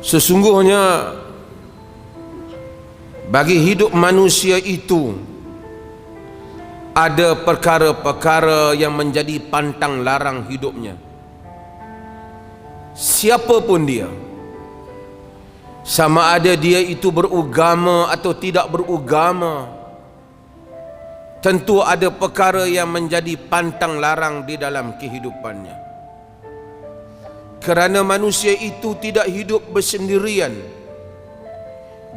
Sesungguhnya bagi hidup manusia itu ada perkara-perkara yang menjadi pantang larang hidupnya. Siapapun dia, sama ada dia itu beragama atau tidak beragama, tentu ada perkara yang menjadi pantang larang di dalam kehidupannya. Kerana manusia itu tidak hidup bersendirian,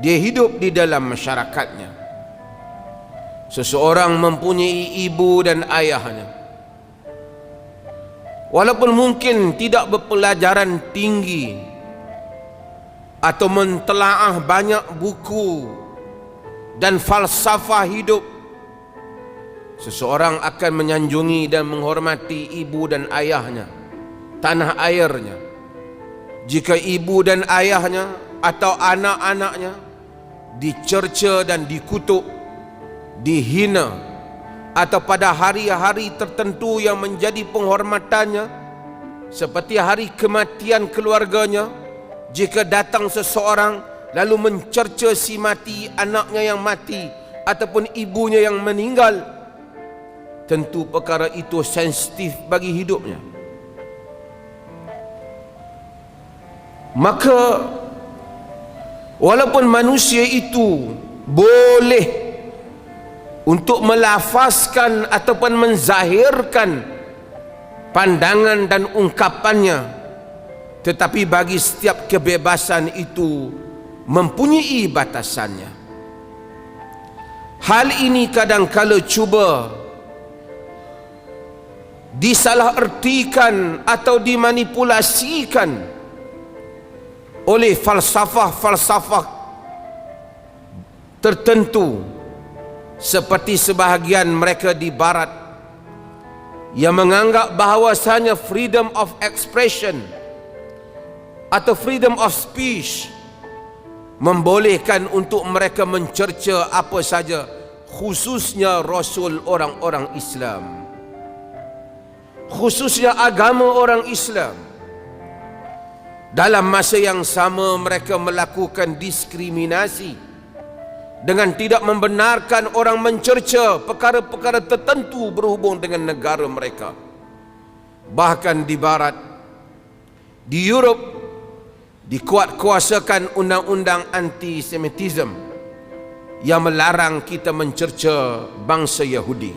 dia hidup di dalam masyarakatnya. Seseorang mempunyai ibu dan ayahnya. Walaupun mungkin tidak berpelajaran tinggi atau mentelaah banyak buku dan falsafah hidup, seseorang akan menyanjungi dan menghormati ibu dan ayahnya, tanah airnya. Jika ibu dan ayahnya atau anak-anaknya dicerca dan dikutuk, dihina, atau pada hari-hari tertentu yang menjadi penghormatannya, seperti hari kematian keluarganya, jika datang seseorang lalu mencerca si mati, anaknya yang mati ataupun ibunya yang meninggal, tentu perkara itu sensitif bagi hidupnya. Maka walaupun manusia itu boleh untuk melafazkan ataupun menzahirkan pandangan dan ungkapannya, tetapi bagi setiap kebebasan itu mempunyai batasannya. Hal ini kadang-kala cuba disalahartikan atau dimanipulasikan oleh falsafah-falsafah tertentu, seperti sebahagian mereka di barat yang menganggap bahawasanya freedom of expression atau freedom of speech membolehkan untuk mereka mencerca apa saja, khususnya Rasul orang-orang Islam, khususnya agama orang Islam. Dalam masa yang sama mereka melakukan diskriminasi dengan tidak membenarkan orang mencerca perkara-perkara tertentu berhubung dengan negara mereka. Bahkan di barat, di Europe, dikuatkuasakan undang-undang antisemitisme yang melarang kita mencerca bangsa Yahudi.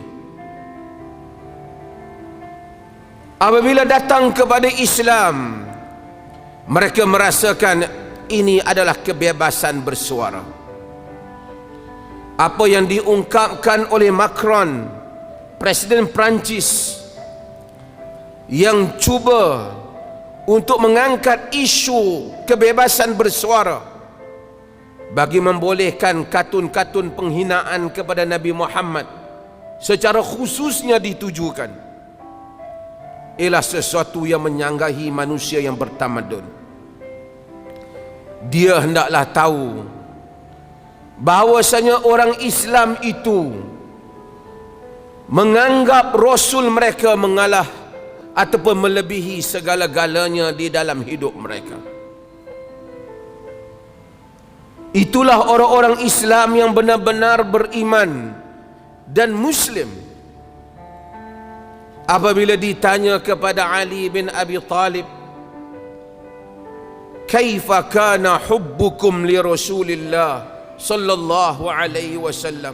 Apabila datang kepada Islam, mereka merasakan ini adalah kebebasan bersuara. Apa yang diungkapkan oleh Macron, Presiden Perancis, yang cuba untuk mengangkat isu kebebasan bersuara bagi membolehkan katun-katun penghinaan kepada Nabi Muhammad secara khususnya ditujukan, ialah sesuatu yang menyanggahi manusia yang bertamadun. Dia hendaklah tahu bahawasanya orang Islam itu menganggap Rasul mereka mengalah ataupun melebihi segala-galanya di dalam hidup mereka. Itulah orang-orang Islam yang benar-benar beriman dan Muslim. Apabila ditanya kepada Ali bin Abi Talib, "Kaifa kana hubbukum li Rasulillah sallallahu alaihi wasallam?"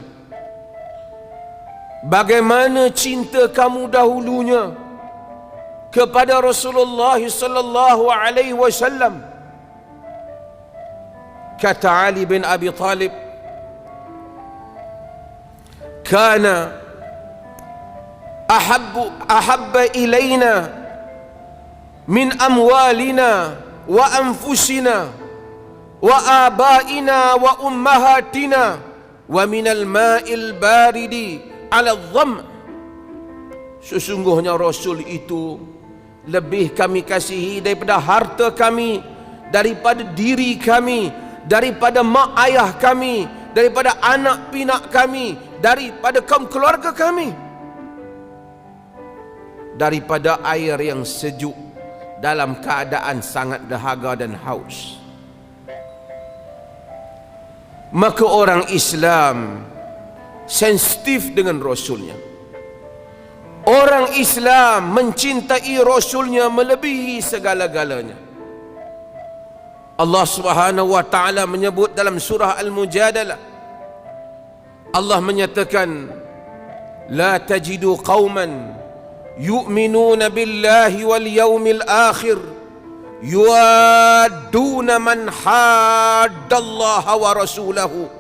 Bagaimana cinta kamu dahulunya kepada Rasulullah sallallahu alaihi wasallam? Kata Ali bin Abi Talib, "Kana ahabba ilaina min amwalina wa anfusina wa abaina wa ummahatina wa minal ma'il baridi ala dham." Sesungguhnya Rasul itu lebih kami kasihi daripada harta kami, daripada diri kami, daripada mak ayah kami, daripada anak pinak kami, daripada kaum keluarga kami, daripada air yang sejuk dalam keadaan sangat dahaga dan haus. maka orang Islam sensitif dengan Rasulnya. Orang Islam mencintai Rasulnya melebihi segala-galanya. Allah Subhanahu wa taala menyebut dalam surah Al-Mujadalah, Allah menyatakan, la tajidu qauman yu'minuna billahi wal yawmil akhir yuwadduna man haddallaha wa rasulahu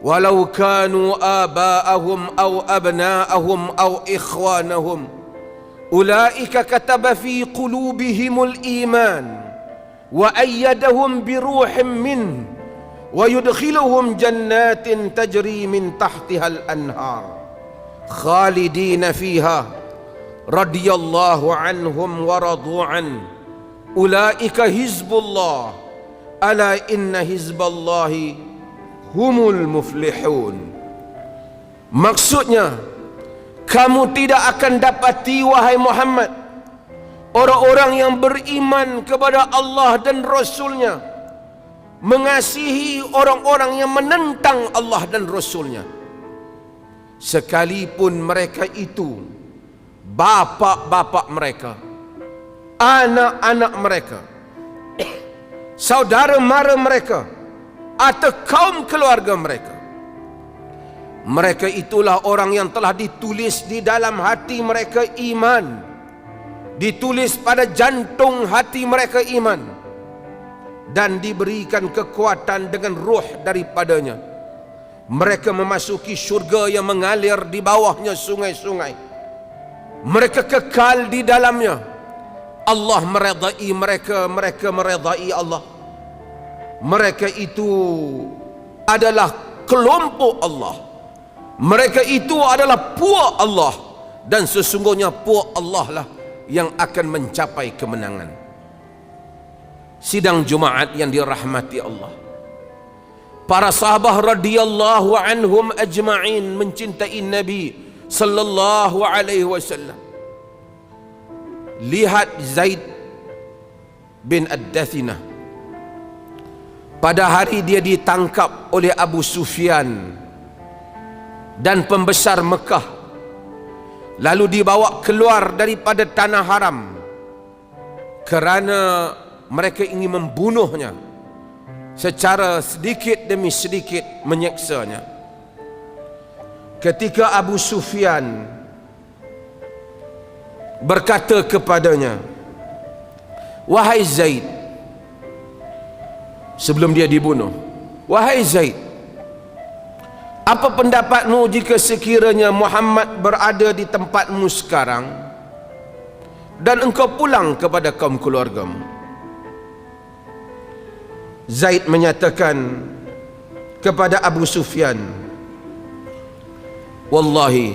walau kanu aba'ahum aw abna'ahum aw ikhwanahum ulaika kataba fi qulubihimul iman wa ayyadahum biruhim min wa yudkhiluhum jannatin tajri min tahtihal anhar khalidina fiha radiyallahu anhum wa radu an ulaika hizbullah ala inna hizballahi humul muflihun. Maksudnya, kamu tidak akan dapati, wahai Muhammad, orang-orang yang beriman kepada Allah dan Rasulnya mengasihi orang-orang yang menentang Allah dan Rasulnya, sekalipun mereka itu bapa-bapa mereka, anak-anak mereka, saudara-mara mereka, atau kaum keluarga mereka. Mereka itulah orang yang telah ditulis di dalam hati mereka iman, ditulis pada jantung hati mereka iman, dan diberikan kekuatan dengan ruh daripadanya. Mereka memasuki syurga yang mengalir di bawahnya sungai-sungai. Mereka kekal di dalamnya. Allah meredai mereka, mereka meredai Allah. Mereka itu adalah kelompok Allah. Mereka itu adalah puak Allah. Dan sesungguhnya puak Allah lah yang akan mencapai kemenangan. Sidang Jumaat yang dirahmati Allah, para sahabat radhiyallahu anhum ajma'in mencintai Nabi sallallahu alaihi wasallam. Lihat Zaid bin Ad-Dathinah. Pada hari dia ditangkap oleh Abu Sufyan dan pembesar Mekah, lalu dibawa keluar daripada tanah haram kerana mereka ingin membunuhnya, secara sedikit demi sedikit menyeksanya. Ketika Abu Sufyan berkata kepadanya, wahai Zaid, sebelum dia dibunuh, wahai Zaid, apa pendapatmu jika sekiranya Muhammad berada di tempatmu sekarang dan engkau pulang kepada kaum keluargamu? Zaid menyatakan kepada Abu Sufyan, wallahi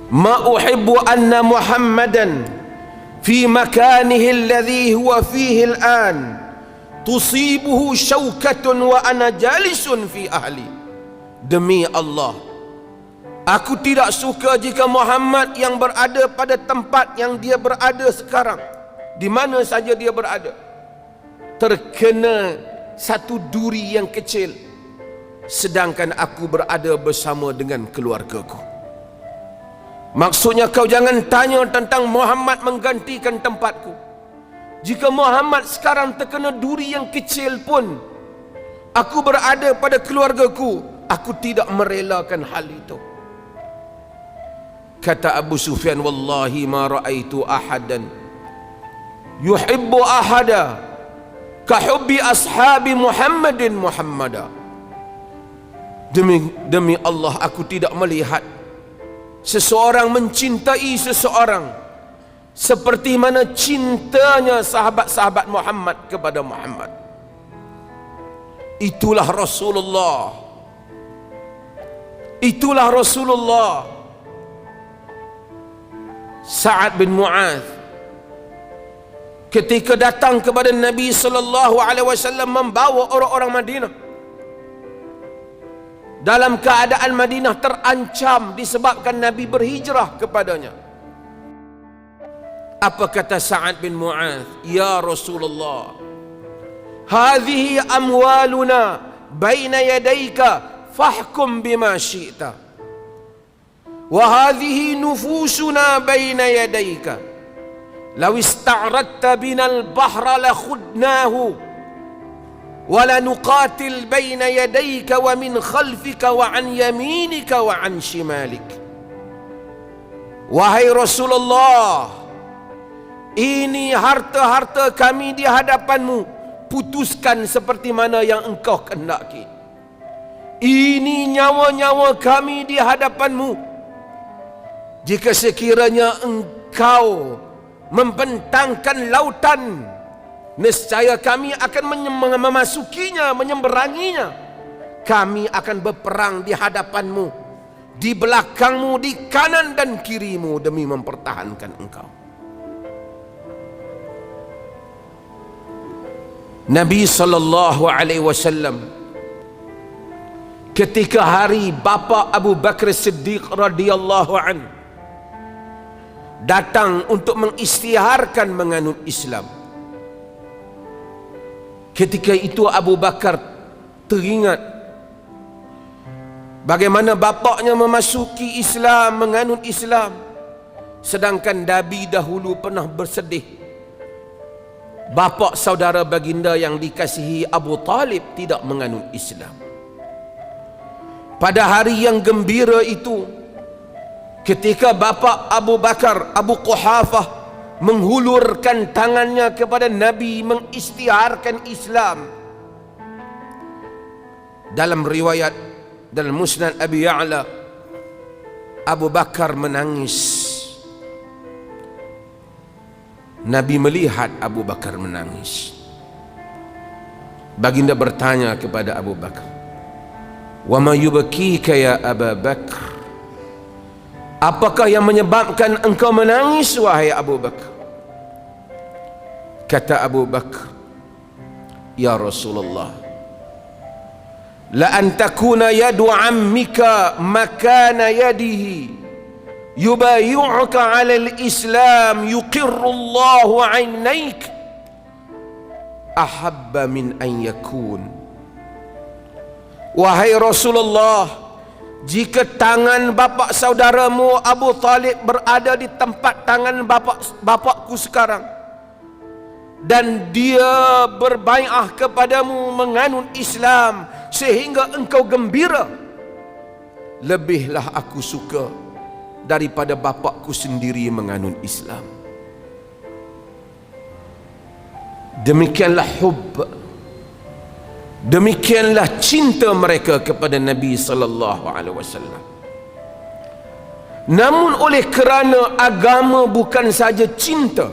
ma uhibbu anna Muhammadan fi makanihi alladhi huwa fihi al'an tusibuhu syaukatun wa ana jalisun fi ahli. Demi Allah, aku tidak suka jika Muhammad yang berada pada tempat yang dia berada sekarang, di mana saja dia berada, terkena satu duri yang kecil, sedangkan aku berada bersama dengan keluargaku. Maksudnya, kau jangan tanya tentang Muhammad menggantikan tempatku. Jika Muhammad sekarang terkena duri yang kecil pun, aku berada pada keluargaku, aku tidak merelakan hal itu. Kata Abu Sufyan, wallahi ma ra'aitu ahadan yuhibbu ahada kahubbi ashabi Muhammadin Muhammada. Demi Allah, aku tidak melihat seseorang mencintai seseorang seperti mana cintanya sahabat-sahabat Muhammad kepada Muhammad. Itulah Rasulullah. Itulah Rasulullah. Sa'ad bin Mu'adz ketika datang kepada Nabi sallallahu alaihi wasallam membawa orang-orang Madinah dalam keadaan Madinah terancam disebabkan Nabi berhijrah kepadanya. Apa kata Sa'ad bin Mu'adz? Ya Rasulullah, hadhihi amwaluna baina yadayka fahkum bima syi'ta wa hadhihi nufusuna baina yadayka law ista'radta binal bahra la khudnahu wa la nuqatil baina yadayka wa min khalfika wa an yaminika wa an shimalik. Wahai Rasulullah, ini harta-harta kami di hadapanmu, putuskan seperti mana yang engkau kehendaki. Ini nyawa-nyawa kami di hadapanmu, jika sekiranya engkau membentangkan lautan, nescaya kami akan memasukinya, menyeberanginya. Kami akan berperang di hadapanmu, di belakangmu, di kanan dan kirimu demi mempertahankan engkau. Nabi sallallahu alaihi wasallam ketika hari bapa Abu Bakar Siddiq radhiyallahu an datang untuk mengisytiharkan menganut Islam. Ketika itu Abu Bakar teringat bagaimana bapaknya memasuki Islam, menganut Islam, sedangkan Nabi dahulu pernah bersedih bapak saudara baginda yang dikasihi Abu Talib tidak menganut Islam. Pada hari yang gembira itu, ketika bapak Abu Bakar, Abu Quhafah, menghulurkan tangannya kepada Nabi mengisytiharkan Islam, dalam riwayat dalam Musnad Abi Ya'la, Abu Bakar menangis. Nabi melihat Abu Bakar menangis. Baginda bertanya kepada Abu Bakar, "Wa ma yubkika ya Abu Bakar?" Apakah yang menyebabkan engkau menangis wahai Abu Bakar? Kata Abu Bakar, "Ya Rasulullah, la an takuna yadu ammika makana yadihi yubayyu'uka 'ala al-islam yuqirru Allahu 'ainayk ahabba min an yakun." Wahai Rasulullah, jika tangan bapak saudaramu Abu Talib berada di tempat tangan bapakku sekarang, dan dia berbai'ah kepadamu menganut Islam sehingga engkau gembira, lebihlah aku suka daripada bapakku sendiri menganut Islam. Demikianlah hub, demikianlah cinta mereka kepada Nabi sallallahu alaihi wasallam. Namun oleh kerana agama bukan saja cinta,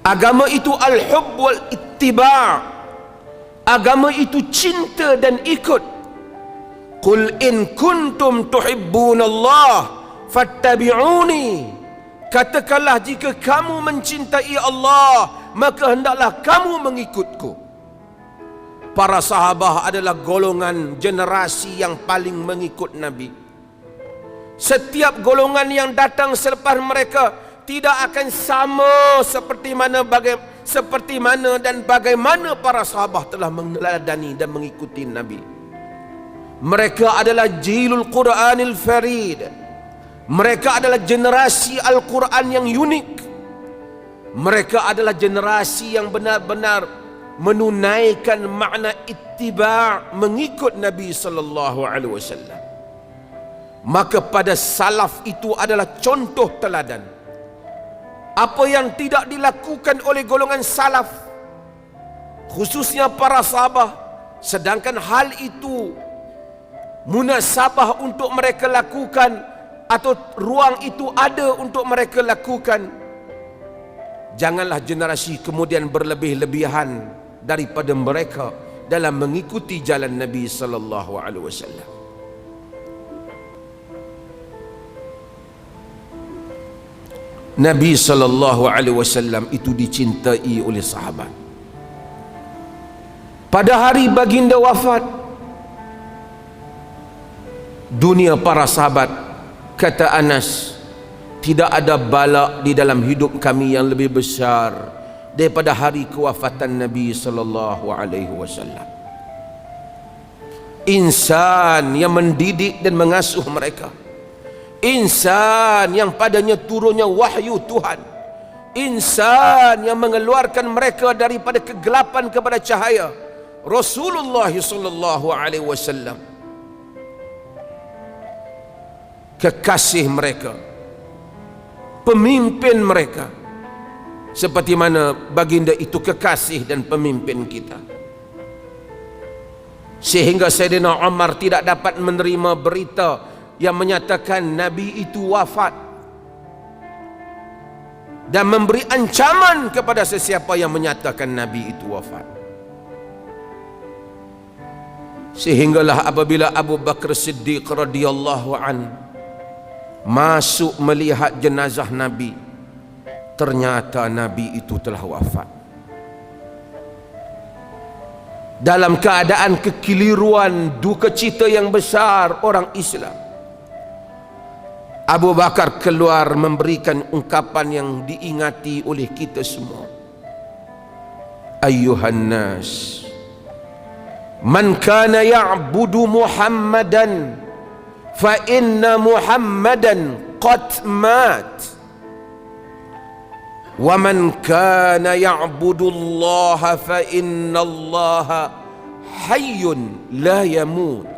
agama itu al-hub wal ittiba', agama itu cinta dan ikut. Qul in kuntum tuhibbunallah fattabi'uni. Katakanlah, jika kamu mencintai Allah, maka hendaklah kamu mengikutku. Para sahabat adalah golongan generasi yang paling mengikut Nabi. Setiap golongan yang datang selepas mereka tidak akan sama seperti mana dan bagaimana para sahabat telah meneladani dan mengikuti Nabi. Mereka adalah jilul Quranil Farid. Mereka adalah generasi Al-Quran yang unik. Mereka adalah generasi yang benar-benar menunaikan makna ittiba', mengikut Nabi sallallahu alaihi wasallam. Maka pada salaf itu adalah contoh teladan. Apa yang tidak dilakukan oleh golongan salaf, khususnya para sahabat, sedangkan hal itu munasabah untuk mereka lakukan, atau ruang itu ada untuk mereka lakukan, janganlah generasi kemudian berlebih-lebihan daripada mereka dalam mengikuti jalan Nabi sallallahu alaihi wasallam. Nabi sallallahu alaihi wasallam itu dicintai oleh sahabat. Pada hari baginda wafat, dunia para sahabat, kata Anas, tidak ada bala di dalam hidup kami yang lebih besar daripada hari kewafatan Nabi sallallahu alaihi wasallam. Insan yang mendidik dan mengasuh mereka, insan yang padanya turunnya wahyu Tuhan, insan yang mengeluarkan mereka daripada kegelapan kepada cahaya, Rasulullah sallallahu alaihi wasallam, kekasih mereka, pemimpin mereka, seperti mana baginda itu kekasih dan pemimpin kita. Sehingga Sayyidina Umar tidak dapat menerima berita yang menyatakan Nabi itu wafat, dan memberi ancaman kepada sesiapa yang menyatakan Nabi itu wafat. Sehinggalah apabila Abu Bakar Siddiq radhiyallahu an masuk melihat jenazah Nabi, ternyata Nabi itu telah wafat. Dalam keadaan kekeliruan, duka cita yang besar orang Islam, Abu Bakar keluar memberikan ungkapan yang diingati oleh kita semua. Ayyuhan nas, man kana ya'budu Muhammadan fa inna Muhammadan qad mat, wa man kana ya'budu Allah fa inna Allah hayyun la yamut,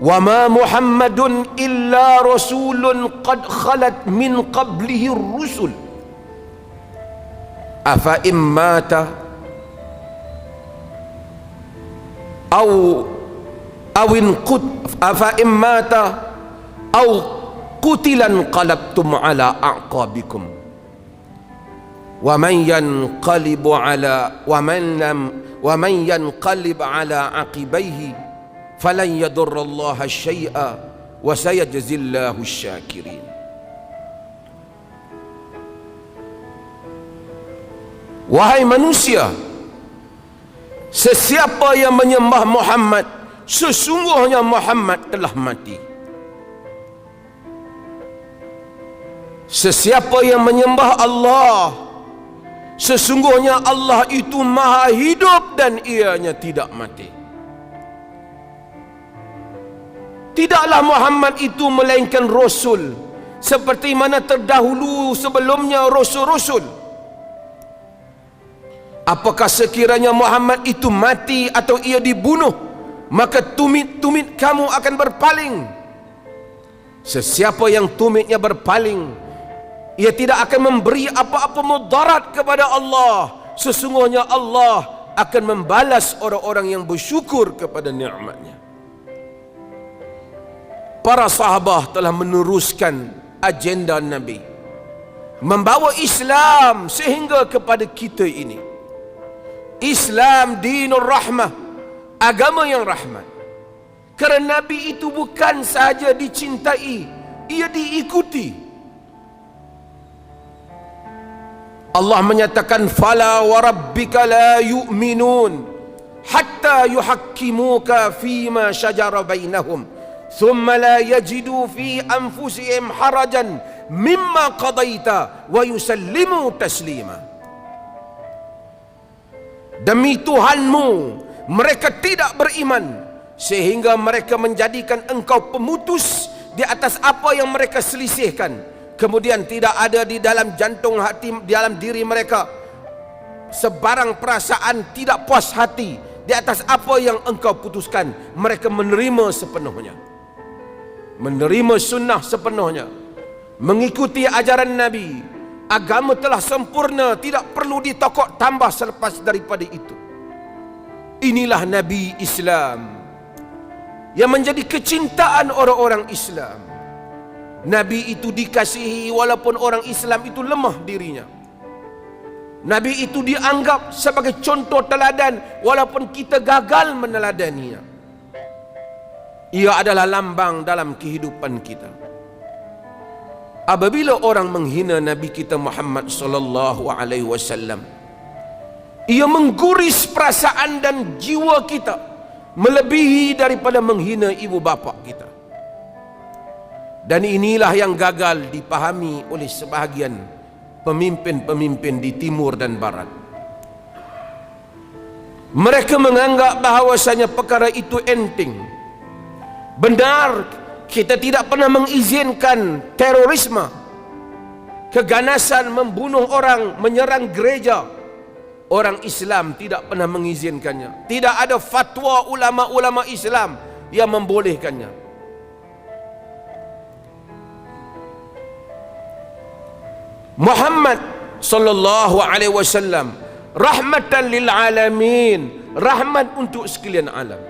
wa ma Muhammadun illa rasulun qad khalat min qablihi rusul, afa immata afa immata au qutilan qalabtum ala a'qabikum, wa man yanqalib ala aqibaihi falan yadurrallaha syai'a wa sayajzillahu syakirin. Wahai manusia, sesiapa yang menyembah Muhammad, sesungguhnya Muhammad telah mati. Sesiapa yang menyembah Allah, sesungguhnya Allah itu maha hidup dan ianya tidak mati. Tidaklah Muhammad itu melainkan Rasul, seperti mana terdahulu sebelumnya Rasul-Rasul. Apakah sekiranya Muhammad itu mati atau ia dibunuh, maka tumit-tumit kamu akan berpaling. Sesiapa yang tumitnya berpaling, ia tidak akan memberi apa-apa mudarat kepada Allah. Sesungguhnya Allah akan membalas orang-orang yang bersyukur kepada nikmatnya. Para sahabat telah meneruskan agenda Nabi, membawa Islam sehingga kepada kita ini. Islam dinur rahmah, agama yang rahmat. Kerana Nabi itu bukan sahaja dicintai, ia diikuti. Allah menyatakan, fala wa rabbika la yu'minun hatta yuhakkimuka fima syajara bainahum thumma la yajidu fi anfusihim harajan mimma qadaita wa yusallimu taslima. Demi Tuhanmu, mereka tidak beriman sehingga mereka menjadikan engkau pemutus di atas apa yang mereka selisihkan. Kemudian tidak ada di dalam jantung hati, di dalam diri mereka sebarang perasaan tidak puas hati di atas apa yang engkau putuskan. Mereka menerima sepenuhnya, menerima sunnah sepenuhnya, mengikuti ajaran Nabi. Agama telah sempurna, tidak perlu ditokok tambah selepas daripada itu. Inilah Nabi Islam yang menjadi kecintaan orang-orang Islam. Nabi itu dikasihi walaupun orang Islam itu lemah dirinya. Nabi itu dianggap sebagai contoh teladan walaupun kita gagal meneladaninya. Ia adalah lambang dalam kehidupan kita. Apabila orang menghina Nabi kita Muhammad sallallahu alaihi wasallam, ia mengguris perasaan dan jiwa kita melebihi daripada menghina ibu bapa kita. Dan inilah yang gagal dipahami oleh sebahagian pemimpin-pemimpin di timur dan barat. Mereka menganggap bahawasanya perkara itu enteng. Benar, kita tidak pernah mengizinkan terorisme, keganasan membunuh orang, menyerang gereja. Orang Islam tidak pernah mengizinkannya. Tidak ada fatwa ulama-ulama Islam yang membolehkannya. Muhammad sallallahu alaihi wasallam rahmatan lil alamin, rahmat untuk sekalian alam.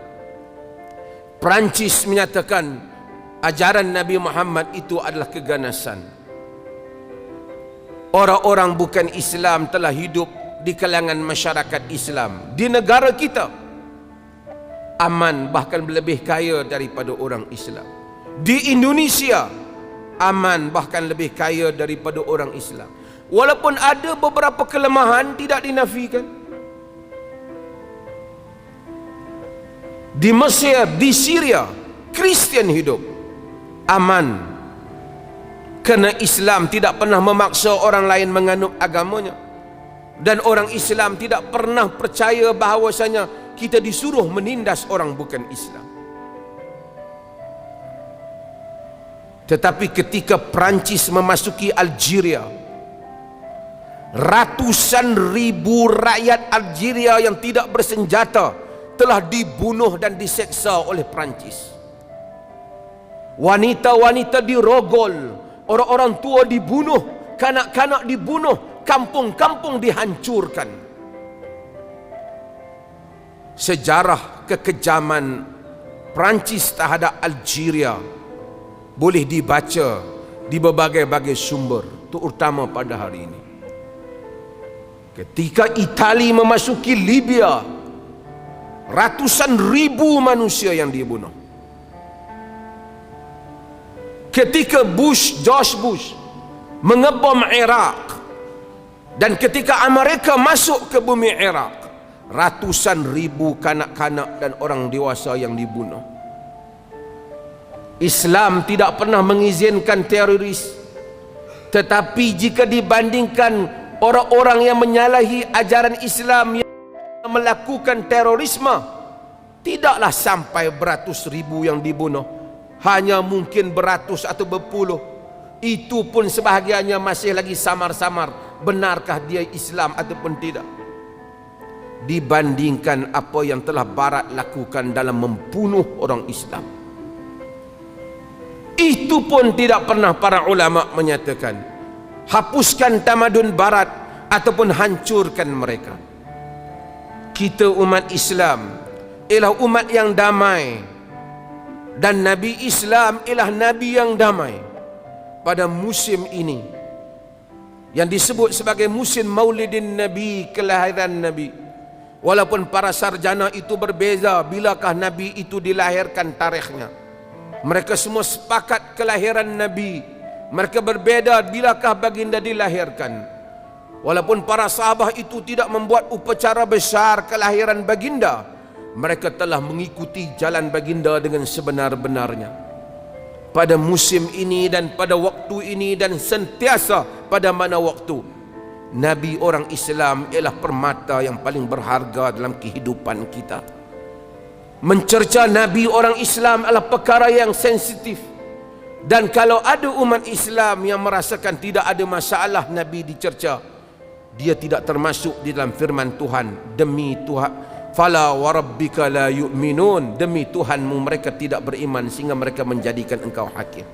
Perancis menyatakan ajaran Nabi Muhammad itu adalah keganasan. Orang-orang bukan Islam telah hidup di kalangan masyarakat Islam di negara kita aman, bahkan lebih kaya daripada orang Islam. Di Indonesia aman, bahkan lebih kaya daripada orang Islam. Walaupun ada beberapa kelemahan, tidak dinafikan. Di Mesir, di Syria, Kristian hidup aman, kerana Islam tidak pernah memaksa orang lain menganut agamanya. Dan orang Islam tidak pernah percaya bahawasanya kita disuruh menindas orang bukan Islam. Tetapi ketika Perancis memasuki Algeria, ratusan ribu rakyat Algeria yang tidak bersenjata telah dibunuh dan diseksa oleh Perancis. Wanita-wanita dirogol, orang-orang tua dibunuh, kanak-kanak dibunuh, kampung-kampung dihancurkan. Sejarah kekejaman Perancis terhadap Algeria boleh dibaca di berbagai-bagai sumber, terutama pada hari ini. Ketika Itali memasuki Libya, ratusan ribu manusia yang dibunuh. Ketika George Bush mengebom Iraq, dan ketika Amerika masuk ke bumi Iraq, ratusan ribu kanak-kanak dan orang dewasa yang dibunuh. Islam tidak pernah mengizinkan teroris. Tetapi jika dibandingkan orang-orang yang menyalahi ajaran Islam yang melakukan terorisme, tidaklah sampai beratus ribu yang dibunuh, hanya mungkin beratus atau berpuluh. Itu pun sebahagiannya masih lagi samar-samar, benarkah dia Islam ataupun tidak, dibandingkan apa yang telah Barat lakukan dalam membunuh orang Islam. Itu pun tidak pernah para ulama menyatakan hapuskan tamadun Barat ataupun hancurkan mereka. Kita umat Islam ialah umat yang damai, dan Nabi Islam ialah Nabi yang damai. Pada musim ini yang disebut sebagai musim Maulidin Nabi, kelahiran Nabi, walaupun para sarjana itu berbeza bilakah Nabi itu dilahirkan tarikhnya, mereka semua sepakat kelahiran Nabi. Mereka berbeza bilakah baginda dilahirkan. Walaupun para sahabat itu tidak membuat upacara besar kelahiran baginda, mereka telah mengikuti jalan baginda dengan sebenar-benarnya. Pada musim ini dan pada waktu ini dan sentiasa pada mana waktu, Nabi orang Islam ialah permata yang paling berharga dalam kehidupan kita. Mencerca Nabi orang Islam adalah perkara yang sensitif. Dan kalau ada umat Islam yang merasakan tidak ada masalah Nabi dicerca, dia tidak termasuk di dalam firman Tuhan, demi Tuhan, fala warabbika la yu'minun, demi Tuhanmu mereka tidak beriman sehingga mereka menjadikan engkau hakim.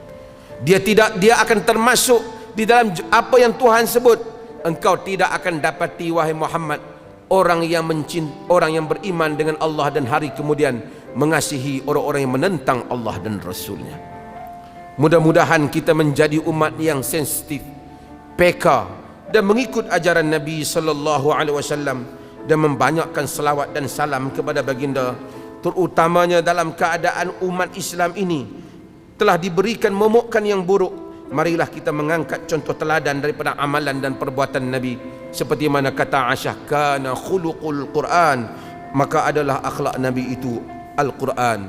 Dia akan termasuk di dalam apa yang Tuhan sebut, engkau tidak akan dapati wahai Muhammad orang yang beriman dengan Allah dan hari kemudian mengasihi orang-orang yang menentang Allah dan Rasulnya. Mudah-mudahan kita menjadi umat yang sensitif, peka, dan mengikut ajaran Nabi sallallahu alaihi wasallam, dan membanyakkan selawat dan salam kepada baginda, terutamanya dalam keadaan umat Islam ini telah diberikan momokkan yang buruk. Marilah kita mengangkat contoh teladan daripada amalan dan perbuatan Nabi, seperti mana kata Aisyah, kana khuluqul Quran, maka adalah akhlak Nabi itu Al-Quran.